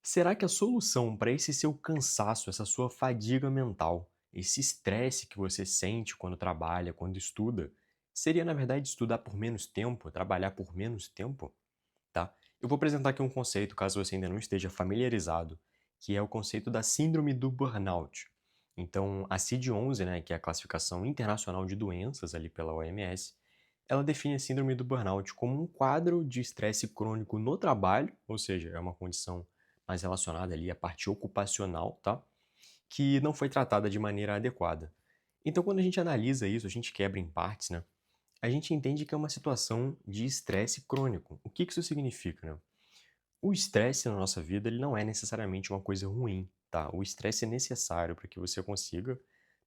Será que a solução para esse seu cansaço, essa sua fadiga mental, esse estresse que você sente quando trabalha, quando estuda, seria na verdade estudar por menos tempo, trabalhar por menos tempo? Tá? Eu vou apresentar aqui um conceito, caso você ainda não esteja familiarizado, que é o conceito da síndrome do burnout. Então, a CID-11, né, que é a classificação internacional de doenças ali pela OMS, ela define a síndrome do burnout como um quadro de estresse crônico no trabalho, ou seja, é uma condição mais relacionada ali à parte ocupacional, tá? Que não foi tratada de maneira adequada. Então, quando a gente analisa isso, a gente quebra em partes, né? A gente entende que é uma situação de estresse crônico. O que isso significa, né? O estresse na nossa vida, ele não é necessariamente uma coisa ruim, tá? O estresse é necessário para que você consiga,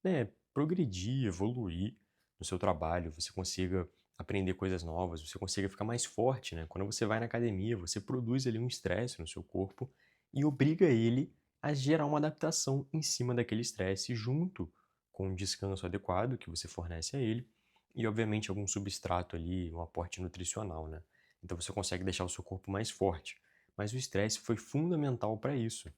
né, progredir, evoluir no seu trabalho, você consiga aprender coisas novas, você consiga ficar mais forte, né? Quando você vai na academia, você produz ali um estresse no seu corpo e obriga ele a gerar uma adaptação em cima daquele estresse junto com o descanso adequado que você fornece a ele e, obviamente, algum substrato ali, um aporte nutricional, né? Então você consegue deixar o seu corpo mais forte. Mas o estresse foi fundamental para isso.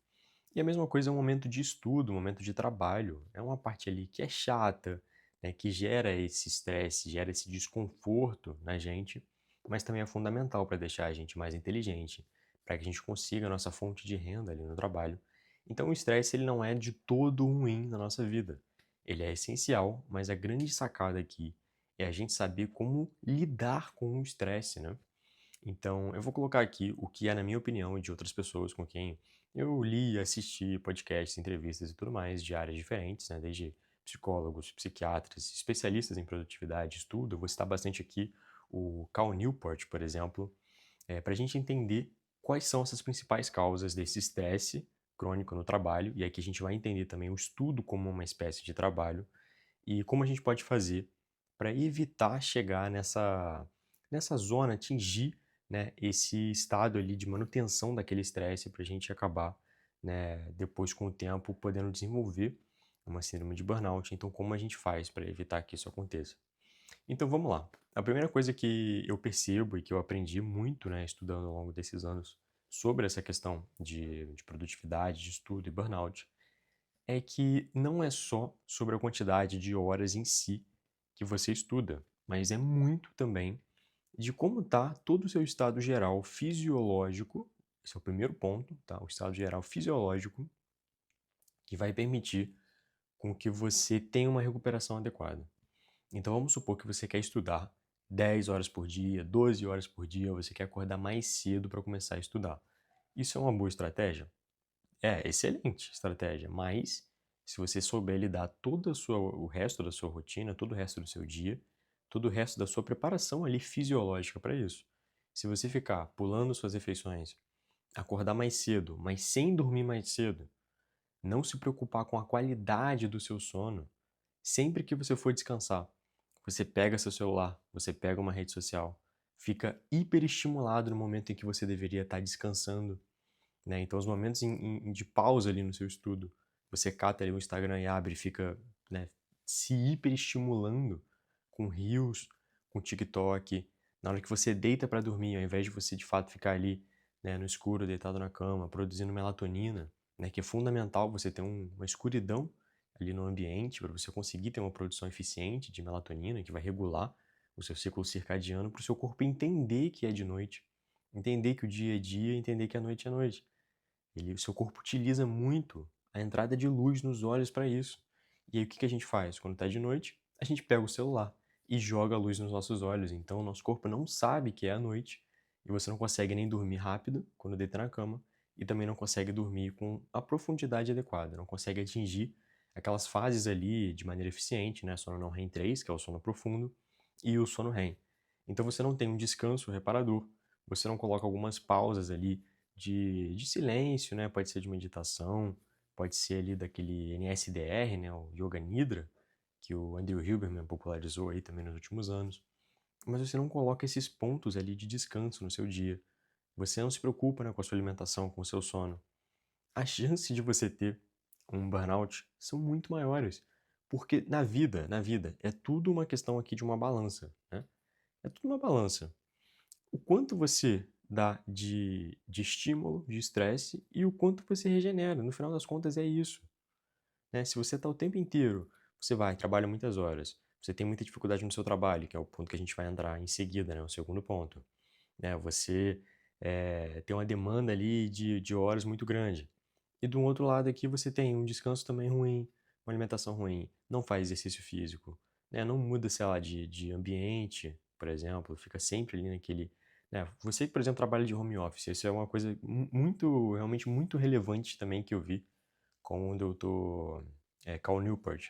E a mesma coisa é um momento de estudo, um momento de trabalho. É uma parte ali que é chata, né, que gera esse estresse, gera esse desconforto na gente, mas também é fundamental para deixar a gente mais inteligente, para que a gente consiga a nossa fonte de renda ali no trabalho. Então o estresse ele não é de todo ruim na nossa vida. Ele é essencial, mas a grande sacada aqui é a gente saber como lidar com o estresse, né? Então, eu vou colocar aqui o que é, na minha opinião, e de outras pessoas com quem eu li, assisti podcasts, entrevistas e tudo mais de áreas diferentes, né? Desde psicólogos, psiquiatras, especialistas em produtividade, estudo. Eu vou citar bastante aqui o Cal Newport, por exemplo, para a gente entender quais são essas principais causas desse estresse crônico no trabalho. E aqui a gente vai entender também o estudo como uma espécie de trabalho e como a gente pode fazer para evitar chegar nessa zona, atingir, né, esse estado ali de manutenção daquele estresse para a gente acabar, né, depois com o tempo podendo desenvolver uma síndrome de burnout. Então, como a gente faz para evitar que isso aconteça? Então, vamos lá. A primeira coisa que eu percebo e que eu aprendi muito, né, estudando ao longo desses anos sobre essa questão de produtividade, de estudo e burnout, é que não é só sobre a quantidade de horas em si que você estuda, mas é muito também de como está todo o seu estado geral fisiológico. Esse é o primeiro ponto, tá? O estado geral fisiológico que vai permitir com que você tenha uma recuperação adequada. Então vamos supor que você quer estudar 10 horas por dia, 12 horas por dia, você quer acordar mais cedo para começar a estudar. Isso é uma boa estratégia? É, excelente estratégia, mas se você souber lidar todo o resto da sua rotina, todo o resto do seu dia, todo o resto da sua preparação ali fisiológica para isso. Se você ficar pulando suas refeições, acordar mais cedo, mas sem dormir mais cedo, não se preocupar com a qualidade do seu sono, sempre que você for descansar, você pega seu celular, você pega uma rede social, fica hiperestimulado no momento em que você deveria estar descansando, né? Então, os momentos de pausa ali no seu estudo, você cata ali o Instagram e abre e fica, né, se hiperestimulando com Reels, com TikTok. Na hora que você deita para dormir, ao invés de você de fato ficar ali, né, no escuro, deitado na cama, produzindo melatonina, né, que é fundamental você ter uma escuridão ali no ambiente para você conseguir ter uma produção eficiente de melatonina que vai regular o seu ciclo circadiano para o seu corpo entender que é de noite, entender que o dia é dia, entender que a noite é noite. O seu corpo utiliza muito a entrada de luz nos olhos para isso. E aí o que que a gente faz? Quando está de noite, a gente pega o celular e joga a luz nos nossos olhos. Então o nosso corpo não sabe que é a noite e você não consegue nem dormir rápido quando deita na cama e também não consegue dormir com a profundidade adequada, não consegue atingir aquelas fases ali de maneira eficiente, né? Sono não REM 3, que é o sono profundo, e o sono REM. Então você não tem um descanso reparador, você não coloca algumas pausas ali de silêncio, né? Pode ser de meditação, pode ser ali daquele NSDR, né? O Yoga Nidra, que o Andrew Huberman popularizou aí também nos últimos anos. Mas você não coloca esses pontos ali de descanso no seu dia. Você não se preocupa, né, com a sua alimentação, com o seu sono. A chance de você ter um burnout são muito maiores. Porque na vida, é tudo uma questão aqui de uma balança, né? É tudo uma balança. O quanto você dá de estímulo, de estresse e o quanto você regenera. No final das contas, é isso, né? Se você está o tempo inteiro, você vai, trabalha muitas horas, você tem muita dificuldade no seu trabalho, que é o ponto que a gente vai entrar em seguida, né? O segundo ponto, né? Você tem uma demanda ali de horas muito grande. E do outro lado aqui você tem um descanso também ruim, uma alimentação ruim, não faz exercício físico, né? Não muda, sei lá, de ambiente, por exemplo, fica sempre ali naquele, né? Você, por exemplo, trabalha de home office, isso é uma coisa muito, realmente muito relevante também que eu vi quando eu tô Cal Newport,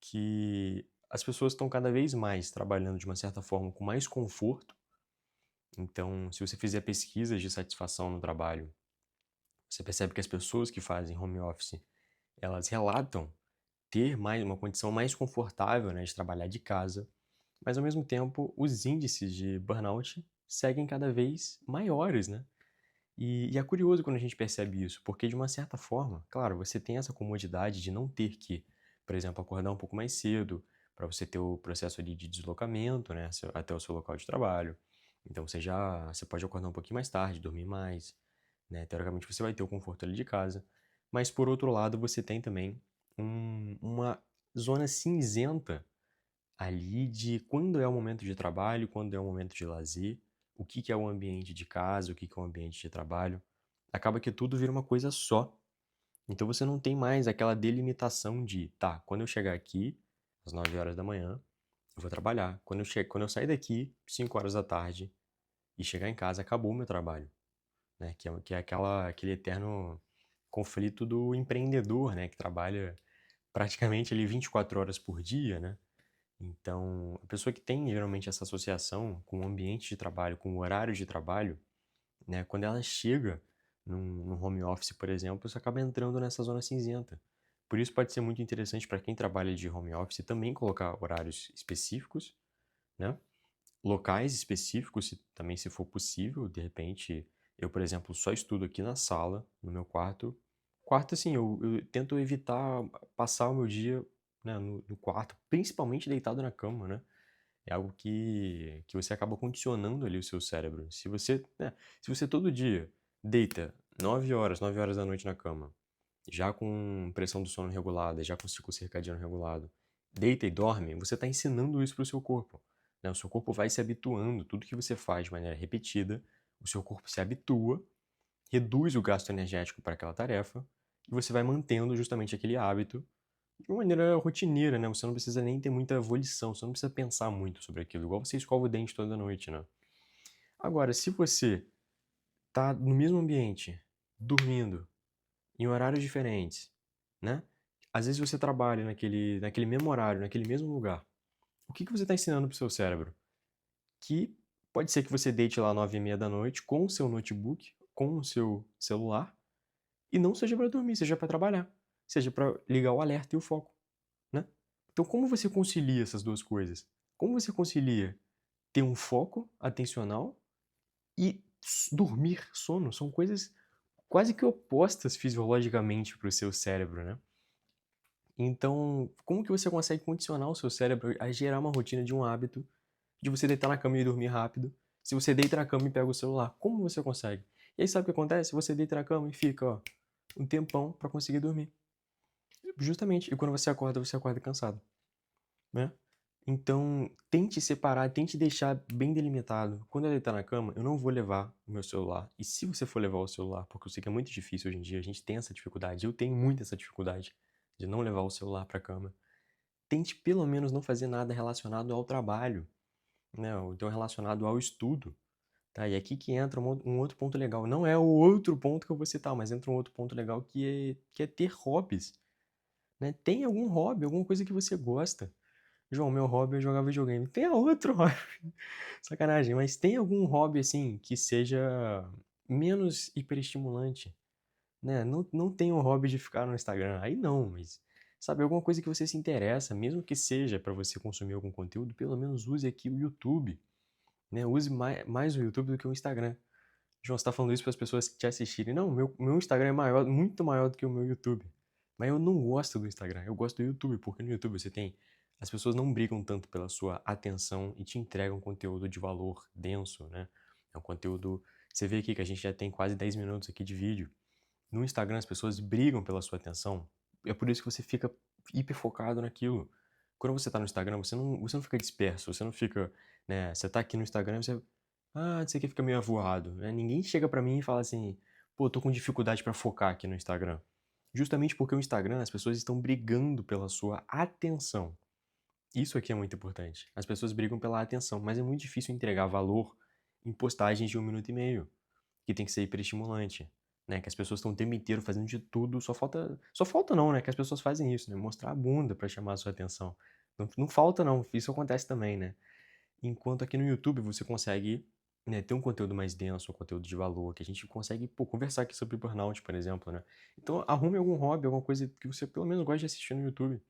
que as pessoas estão cada vez mais trabalhando de uma certa forma com mais conforto. Então, se você fizer pesquisas de satisfação no trabalho, você percebe que as pessoas que fazem home office, elas relatam ter mais uma condição mais confortável, né, de trabalhar de casa, mas ao mesmo tempo os índices de burnout seguem cada vez maiores, né? E é curioso quando a gente percebe isso, porque de uma certa forma, claro, você tem essa comodidade de não ter que, por exemplo, acordar um pouco mais cedo, para você ter o processo ali de deslocamento, né, até o seu local de trabalho. Então você pode acordar um pouquinho mais tarde, dormir mais, né? Teoricamente você vai ter o conforto ali de casa, mas por outro lado você tem também uma zona cinzenta ali de quando é o momento de trabalho, quando é o momento de lazer, o que que é o ambiente de casa, o que que é o ambiente de trabalho. Acaba que tudo vira uma coisa só. Então você não tem mais aquela delimitação de, tá, quando eu chegar aqui, às 9 horas da manhã, eu vou trabalhar. Quando eu sair daqui, 5 horas da tarde, e chegar em casa, acabou o meu trabalho, né? Que é aquele eterno conflito do empreendedor, né? Que trabalha praticamente ali 24 horas por dia, né? Então, a pessoa que tem geralmente essa associação com o ambiente de trabalho, com o horário de trabalho, né, quando ela chega num home office, por exemplo, você acaba entrando nessa zona cinzenta. Por isso pode ser muito interessante para quem trabalha de home office também colocar horários específicos, né? Locais específicos, também se for possível. De repente, eu, por exemplo, só estudo aqui na sala, no meu quarto. Quarto, assim, eu tento evitar passar o meu dia, né, no quarto, principalmente deitado na cama, né? É algo que você acaba condicionando ali o seu cérebro. Se você todo dia deita 9 horas da noite na cama, já com pressão do sono regulada, já com ciclo circadiano regulado, deita e dorme, você está ensinando isso para o seu corpo, né? O seu corpo vai se habituando, tudo que você faz de maneira repetida, o seu corpo se habitua, reduz o gasto energético para aquela tarefa, e você vai mantendo justamente aquele hábito de uma maneira rotineira, né? Você não precisa nem ter muita volição, você não precisa pensar muito sobre aquilo, igual você escova o dente toda noite, né? Agora, se você tá no mesmo ambiente, dormindo, em horários diferentes, né? Às vezes você trabalha naquele mesmo horário, naquele mesmo lugar. O que que você está ensinando para o seu cérebro? Que pode ser que você deite lá 9h30 da noite com o seu notebook, com o seu celular, e não seja para dormir, seja para trabalhar, seja para ligar o alerta e o foco, né? Então, como você concilia essas duas coisas? Como você concilia ter um foco atencional e dormir, sono? São coisas quase que opostas fisiologicamente para o seu cérebro, né? Então, como que você consegue condicionar o seu cérebro a gerar uma rotina de um hábito de você deitar na cama e dormir rápido? Se você deita na cama e pega o celular, como você consegue? E aí sabe o que acontece? Você deita na cama e fica, ó, um tempão para conseguir dormir. Justamente. E quando você acorda cansado, né? Então, tente separar, tente deixar bem delimitado. Quando eu deitar na cama, eu não vou levar o meu celular. E se você for levar o celular, porque eu sei que é muito difícil hoje em dia, a gente tem essa dificuldade, eu tenho muito essa dificuldade de não levar o celular para a cama. Tente pelo menos não fazer nada relacionado ao trabalho, né? Ou então relacionado ao estudo, tá? E aqui que entra um outro ponto legal. Não é o outro ponto que eu vou citar, mas entra um outro ponto legal que é ter hobbies, né? Tem algum hobby, alguma coisa que você gosta. João, meu hobby é jogar videogame. Tem outro hobby. Sacanagem, mas tem algum hobby assim que seja menos hiperestimulante, né? Não tem o hobby de ficar no Instagram. Aí não, mas sabe, alguma coisa que você se interessa, mesmo que seja para você consumir algum conteúdo, pelo menos use aqui o YouTube, né? Use mais o YouTube do que o Instagram. João, você está falando isso para as pessoas te assistirem. Não, meu Instagram é maior, muito maior do que o meu YouTube. Mas eu não gosto do Instagram, eu gosto do YouTube, porque no YouTube você tem. As pessoas não brigam tanto pela sua atenção e te entregam conteúdo de valor denso, né? É um conteúdo Você vê aqui que a gente já tem quase 10 minutos aqui de vídeo. No Instagram as pessoas brigam pela sua atenção. É por isso que você fica hiper focado naquilo. Quando você tá no Instagram, você não fica disperso, você não fica, né, você tá aqui no Instagram, você, você aqui fica meio avoado, né? Ninguém chega pra mim e fala assim, pô, tô com dificuldade pra focar aqui no Instagram. Justamente porque o Instagram, as pessoas estão brigando pela sua atenção. Isso aqui é muito importante. As pessoas brigam pela atenção, mas é muito difícil entregar valor em postagens de 1 minuto e meio, que tem que ser hiperestimulante, né? Que as pessoas estão o tempo inteiro fazendo de tudo, só falta não, né? Que as pessoas fazem isso, né? Mostrar a bunda pra chamar a sua atenção. Não falta não, isso acontece também, né? Enquanto aqui no YouTube você consegue, né, ter um conteúdo mais denso, um conteúdo de valor, que a gente consegue, pô, conversar aqui sobre burnout, por exemplo, né? Então arrume algum hobby, alguma coisa que você pelo menos goste de assistir no YouTube.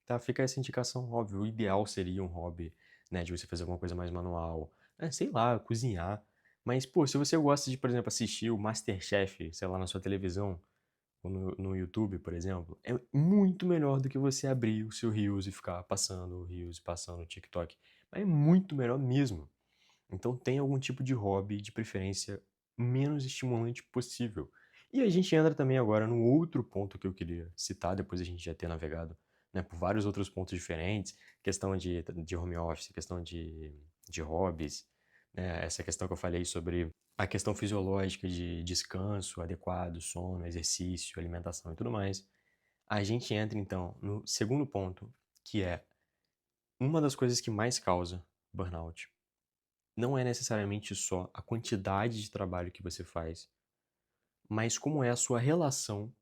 Tá, fica essa indicação, óbvio. O ideal seria um hobby, né, de você fazer alguma coisa mais manual, sei lá, cozinhar. Mas, pô, se você gosta de, por exemplo, assistir o MasterChef, sei lá, na sua televisão, ou no YouTube, por exemplo, é muito melhor do que você abrir o seu Reels e ficar passando o Reels, passando o TikTok. Mas é muito melhor mesmo. Então tem algum tipo de hobby, de preferência, menos estimulante possível. E a gente entra também agora no outro ponto que eu queria citar, depois a gente já ter navegado, né, por vários outros pontos diferentes, questão de home office, questão de hobbies, né, essa questão que eu falei sobre a questão fisiológica de descanso adequado, sono, exercício, alimentação e tudo mais. A gente entra então no segundo ponto, que é uma das coisas que mais causa burnout não é necessariamente só a quantidade de trabalho que você faz, mas como é a sua relação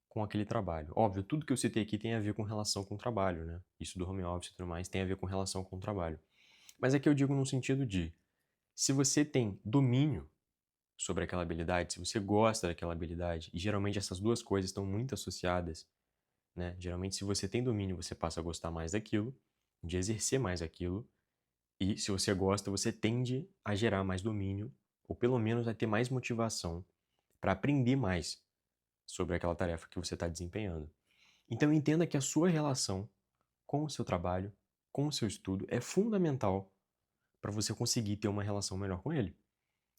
com aquele trabalho. Óbvio, tudo que eu citei aqui tem a ver com relação com o trabalho, né? Isso do home office e tudo mais tem a ver com relação com o trabalho. Mas aqui eu digo no sentido de, se você tem domínio sobre aquela habilidade, se você gosta daquela habilidade, e geralmente essas duas coisas estão muito associadas, né? Geralmente, se você tem domínio, você passa a gostar mais daquilo, de exercer mais aquilo, e se você gosta, você tende a gerar mais domínio, ou pelo menos a ter mais motivação para aprender mais sobre aquela tarefa que você está desempenhando. Então entenda que a sua relação com o seu trabalho, com o seu estudo, é fundamental para você conseguir ter uma relação melhor com ele.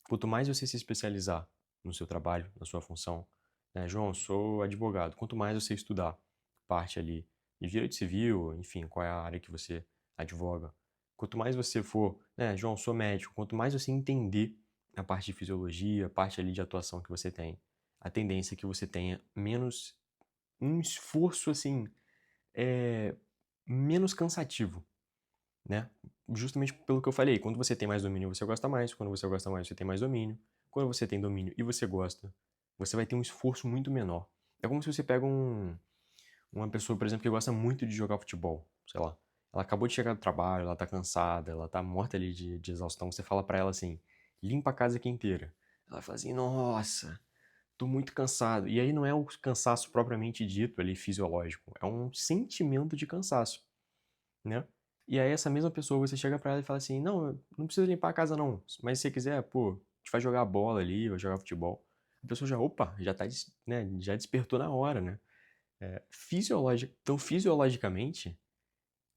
Quanto mais você se especializar no seu trabalho, na sua função, né? João, sou advogado. Quanto mais você estudar parte ali de direito civil, enfim, qual é a área que você advoga. Quanto mais você for, né, João, sou médico. Quanto mais você entender a parte de fisiologia, a parte ali de atuação que você tem, a tendência é que você tenha menos um esforço assim, é, menos cansativo, né? Justamente pelo que eu falei, quando você tem mais domínio, você gosta mais, quando você gosta mais, você tem mais domínio. Quando você tem domínio e você gosta, você vai ter um esforço muito menor. É como se você pega uma pessoa, por exemplo, que gosta muito de jogar futebol, sei lá. Ela acabou de chegar do trabalho, ela tá cansada, ela tá morta ali de exaustão. Você fala pra ela assim, limpa a casa aqui inteira. Ela fala assim, nossa, tô muito cansado. E aí não é o cansaço propriamente dito ali, fisiológico. É um sentimento de cansaço, né? E aí essa mesma pessoa, você chega pra ela e fala assim, não, não precisa limpar a casa não, mas se você quiser, pô, a gente vai jogar bola ali, vai jogar futebol. A pessoa já, opa, já tá, né, já despertou na hora, né? Então, fisiologicamente,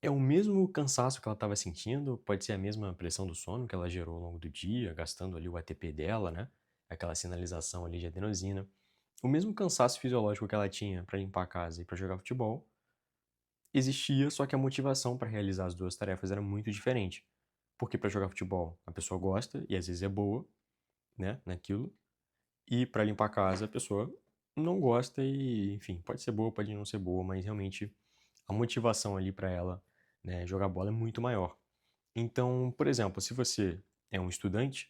é o mesmo cansaço que ela estava sentindo, pode ser a mesma pressão do sono que ela gerou ao longo do dia, gastando ali o ATP dela, né? Aquela sinalização ali de adenosina. O mesmo cansaço fisiológico que ela tinha para limpar a casa e para jogar futebol existia, só que a motivação para realizar as duas tarefas era muito diferente. Porque para jogar futebol a pessoa gosta e às vezes é boa, né, naquilo, e para limpar a casa a pessoa não gosta e, enfim, pode ser boa, pode não ser boa, mas realmente a motivação ali para ela, né, jogar bola é muito maior. Então, por exemplo, se você é um estudante,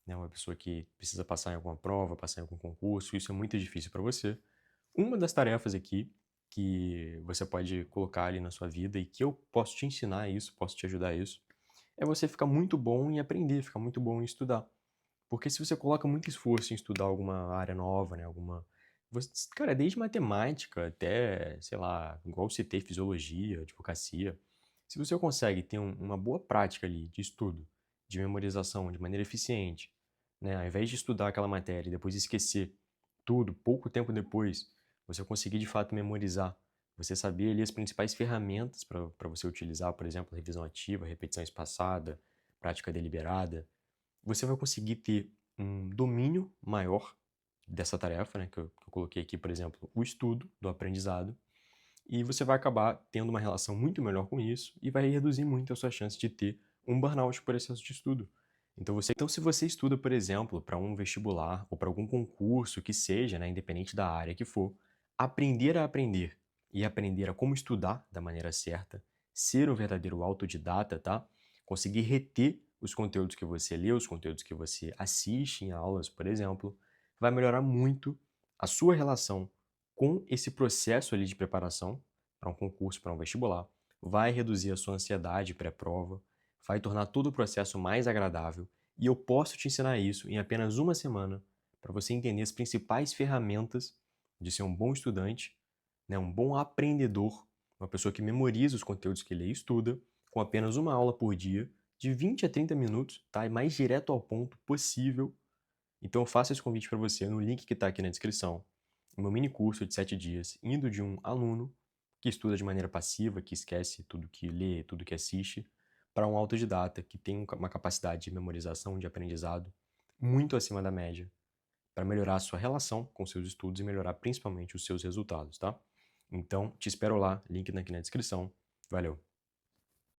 né, uma pessoa que precisa passar em alguma prova, passar em algum concurso, isso é muito difícil para você. Uma das tarefas aqui que você pode colocar ali na sua vida e que eu posso te ensinar isso, posso te ajudar a isso, é você ficar muito bom em aprender, ficar muito bom em estudar. Porque se você coloca muito esforço em estudar alguma área nova, né, cara, desde matemática até, sei lá, igual eu citei, fisiologia, advocacia, se você consegue ter uma boa prática ali de estudo, de memorização de maneira eficiente, né, ao invés de estudar aquela matéria e depois esquecer tudo, pouco tempo depois, você conseguir de fato memorizar, você saber ali as principais ferramentas para você utilizar, por exemplo, revisão ativa, repetição espaçada, prática deliberada, você vai conseguir ter um domínio maior dessa tarefa, né, que eu coloquei aqui, por exemplo, o estudo do aprendizado, e você vai acabar tendo uma relação muito melhor com isso e vai reduzir muito a sua chance de ter um burnout por excesso de estudo. Então, se você estuda, por exemplo, para um vestibular ou para algum concurso que seja, né, independente da área que for, aprender a aprender e aprender a como estudar da maneira certa, ser um verdadeiro autodidata, tá? Conseguir reter os conteúdos que você lê, os conteúdos que você assiste em aulas, por exemplo, vai melhorar muito a sua relação com esse processo ali de preparação para um concurso, para um vestibular, vai reduzir a sua ansiedade pré-prova, vai tornar todo o processo mais agradável, e eu posso te ensinar isso em apenas uma semana para você entender as principais ferramentas de ser um bom estudante, né, um bom aprendedor, uma pessoa que memoriza os conteúdos que lê e estuda, com apenas uma aula por dia, de 20 a 30 minutos, tá? E mais direto ao ponto possível. Então eu faço esse convite para você no link que está aqui na descrição, o meu mini curso de 7 dias, indo de um aluno que estuda de maneira passiva, que esquece tudo que lê, tudo que assiste, para um autodidata que tem uma capacidade de memorização, de aprendizado muito acima da média, para melhorar a sua relação com seus estudos e melhorar principalmente os seus resultados, tá? Então, te espero lá, link aqui na descrição. Valeu!